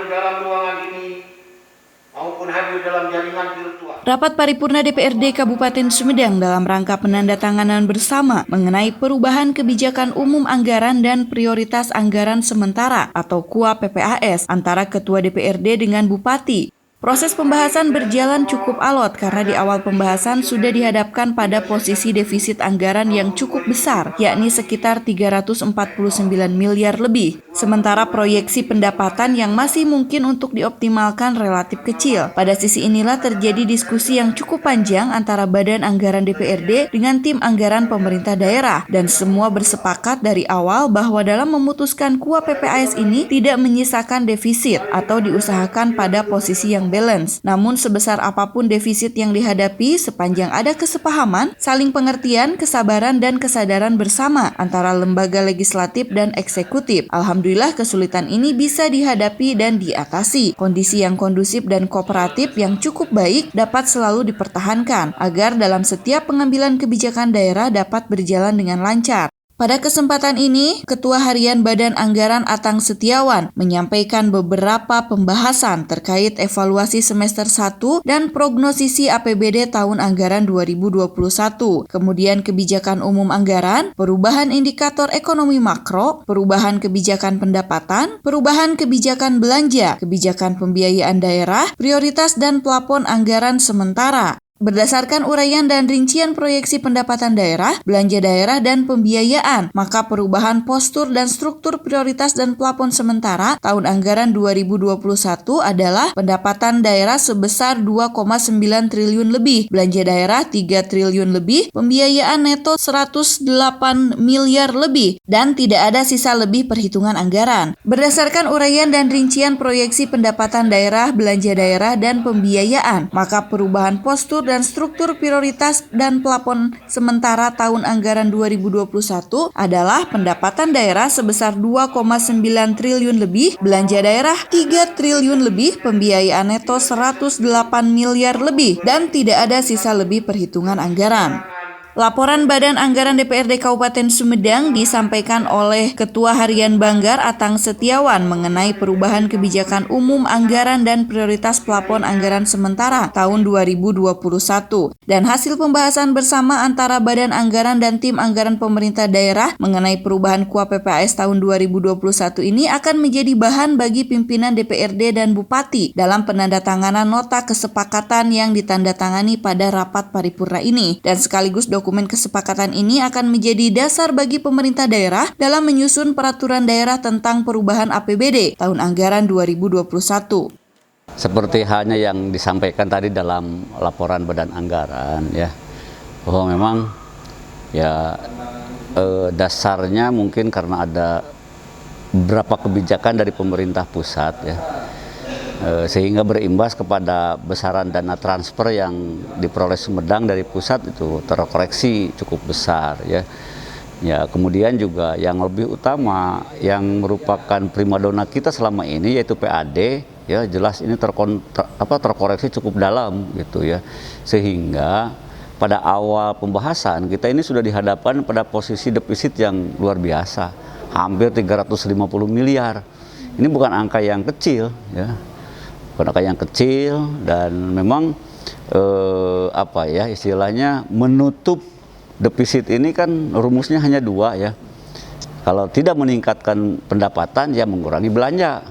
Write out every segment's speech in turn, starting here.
hadir dalam ruangan ini maupun hadir dalam jaringan virtual. Rapat paripurna DPRD Kabupaten Sumedang dalam rangka penandatanganan bersama mengenai perubahan kebijakan umum anggaran dan prioritas anggaran sementara atau KUA PPAS antara Ketua DPRD dengan Bupati. Proses pembahasan berjalan cukup alot karena di awal pembahasan sudah dihadapkan pada posisi defisit anggaran yang cukup besar, yakni sekitar 349 miliar lebih. Sementara proyeksi pendapatan yang masih mungkin untuk dioptimalkan relatif kecil. Pada sisi inilah terjadi diskusi yang cukup panjang antara Badan Anggaran DPRD dengan tim anggaran pemerintah daerah. Dan semua bersepakat dari awal bahwa dalam memutuskan KUA PPAS ini tidak menyisakan defisit atau diusahakan pada posisi yang balance. Namun sebesar apapun defisit yang dihadapi, sepanjang ada kesepahaman, saling pengertian, kesabaran, dan kesadaran bersama antara lembaga legislatif dan eksekutif. Alhamdulillah kesulitan ini bisa dihadapi dan diatasi. Kondisi yang kondusif dan kooperatif yang cukup baik dapat selalu dipertahankan agar dalam setiap pengambilan kebijakan daerah dapat berjalan dengan lancar. Pada kesempatan ini, Ketua Harian Badan Anggaran Atang Setiawan menyampaikan beberapa pembahasan terkait evaluasi semester 1 dan prognosisi APBD tahun anggaran 2021, kemudian kebijakan umum anggaran, perubahan indikator ekonomi makro, perubahan kebijakan pendapatan, perubahan kebijakan belanja, kebijakan pembiayaan daerah, prioritas dan plafon anggaran sementara. Berdasarkan uraian dan rincian proyeksi pendapatan daerah, belanja daerah, dan pembiayaan, maka perubahan postur dan struktur prioritas dan plafon sementara tahun anggaran 2021 adalah pendapatan daerah sebesar 2,9 triliun lebih, belanja daerah 3 triliun lebih, pembiayaan neto 108 miliar lebih, dan tidak ada sisa lebih perhitungan anggaran. Berdasarkan uraian dan rincian proyeksi pendapatan daerah, belanja daerah, dan pembiayaan, maka perubahan postur dan struktur prioritas dan plafon sementara tahun anggaran 2021 adalah pendapatan daerah sebesar 2,9 triliun lebih, belanja daerah 3 triliun lebih, pembiayaan neto 108 miliar lebih, dan tidak ada sisa lebih perhitungan anggaran. Laporan Badan Anggaran DPRD Kabupaten Sumedang disampaikan oleh Ketua Harian Banggar Atang Setiawan mengenai perubahan kebijakan umum anggaran dan prioritas plafon anggaran sementara tahun 2021. Dan hasil pembahasan bersama antara Badan Anggaran dan tim anggaran pemerintah daerah mengenai perubahan KUA PPAS tahun 2021 ini akan menjadi bahan bagi pimpinan DPRD dan Bupati dalam penandatanganan nota kesepakatan yang ditandatangani pada rapat paripurna ini. Dan sekaligus dokumen kesepakatan ini akan menjadi dasar bagi pemerintah daerah dalam menyusun peraturan daerah tentang perubahan APBD tahun anggaran 2021. Seperti halnya yang disampaikan tadi dalam laporan Badan Anggaran, ya, bahwa memang ya dasarnya mungkin karena ada beberapa kebijakan dari pemerintah pusat, ya, sehingga berimbas kepada besaran dana transfer yang diperoleh Sumedang dari pusat itu terkoreksi cukup besar, ya. Ya, kemudian juga yang lebih utama yang merupakan primadona kita selama ini yaitu PAD, ya, jelas ini terkoreksi cukup dalam gitu, ya. Sehingga pada awal pembahasan kita ini sudah dihadapkan pada posisi defisit yang luar biasa, hampir 350 miliar. Ini bukan angka yang kecil, ya. Bukan angka yang kecil, dan memang istilahnya menutup defisit ini kan rumusnya hanya dua, ya. Kalau tidak meningkatkan pendapatan, ya mengurangi belanja.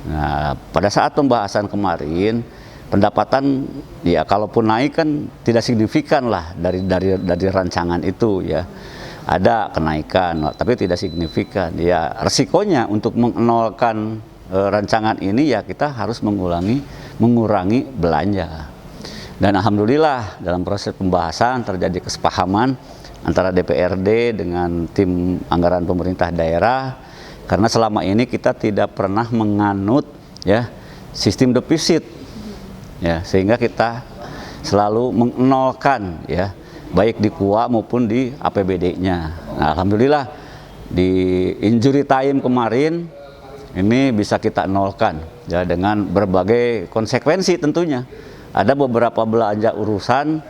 Nah, pada saat pembahasan kemarin, pendapatan ya kalaupun naik kan tidak signifikan lah dari rancangan itu, ya. Ada kenaikan, tapi tidak signifikan. Ya, resikonya untuk menolkan rancangan ini ya kita harus mengurangi belanja. Dan alhamdulillah dalam proses pembahasan terjadi kesepahaman antara DPRD dengan tim anggaran pemerintah daerah, karena selama ini kita tidak pernah menganut, ya, sistem defisit, ya, sehingga kita selalu menolkan, ya, baik di KUA maupun di APBD-nya. Nah, alhamdulillah di injury time kemarin ini bisa kita nolkan, ya, dengan berbagai konsekuensi tentunya. Ada beberapa belanja urusan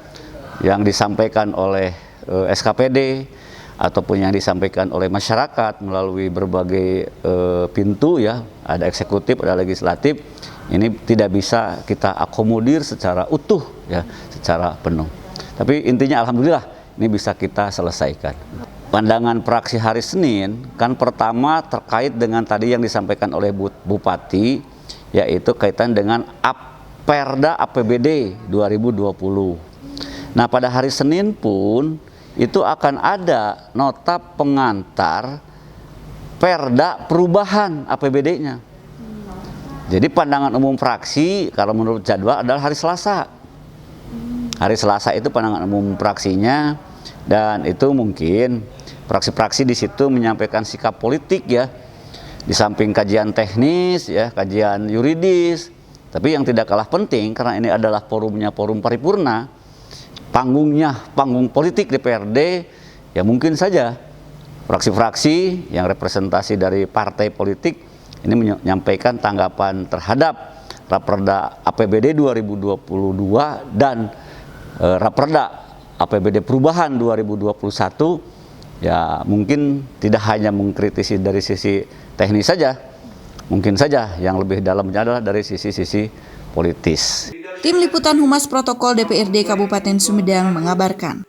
yang disampaikan oleh SKPD, ataupun yang disampaikan oleh masyarakat melalui berbagai pintu ya, ada eksekutif, ada legislatif, ini tidak bisa kita akomodir secara utuh ya, secara penuh. Tapi intinya alhamdulillah ini bisa kita selesaikan. Pandangan praksi hari Senin kan pertama terkait dengan tadi yang disampaikan oleh Bupati, yaitu kaitan dengan Perda APBD 2020. Nah, pada hari Senin pun itu akan ada nota pengantar Perda perubahan APBD-nya. Jadi pandangan umum fraksi kalau menurut jadwal adalah hari Selasa. Hari Selasa itu pandangan umum fraksinya, dan itu mungkin fraksi-fraksi di situ menyampaikan sikap politik ya, di samping kajian teknis ya, kajian yuridis. Tapi yang tidak kalah penting karena ini adalah forumnya forum paripurna, panggungnya panggung politik DPRD, ya mungkin saja fraksi-fraksi yang representasi dari partai politik ini menyampaikan tanggapan terhadap Raperda APBD 2022 dan Raperda APBD perubahan 2021, ya mungkin tidak hanya mengkritisi dari sisi teknis saja, mungkin saja yang lebih dalamnya adalah dari sisi-sisi politis. Tim Liputan Humas Protokol DPRD Kabupaten Sumedang mengabarkan.